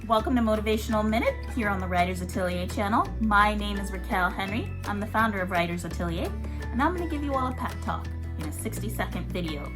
Welcome to Motivational Minute here on the Writers Atelier channel. My name is Racquel Henry. I'm the founder of Writers Atelier, and I'm going to give you all a pep talk in a 60-second video.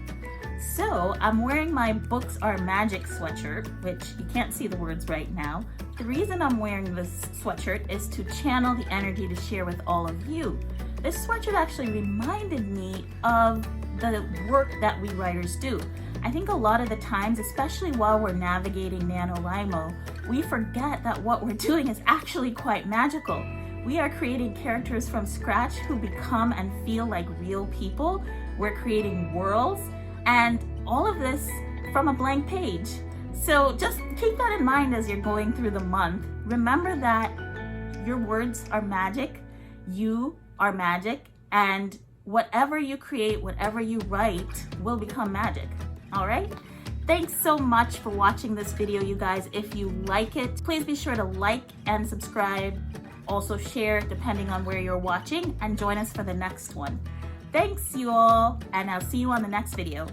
So I'm wearing my Books Are Magic sweatshirt, which you can't see the words right now. The reason I'm wearing this sweatshirt is to channel the energy to share with all of you. This sweatshirt actually reminded me of the work that we writers do. I think a lot of the times, especially while we're navigating NaNoWriMo, we forget that what we're doing is actually quite magical. We are creating characters from scratch who become and feel like real people. We're creating worlds, and all of this from a blank page. So just keep that in mind as you're going through the month. Remember that your words are magic, you are magic, and whatever you create, whatever you write will become magic. All right? Thanks so much for watching this video, you guys. If you like it, please be sure to like and subscribe. Also share depending on where you're watching, and join us for the next one. Thanks you all, and I'll see you on the next video.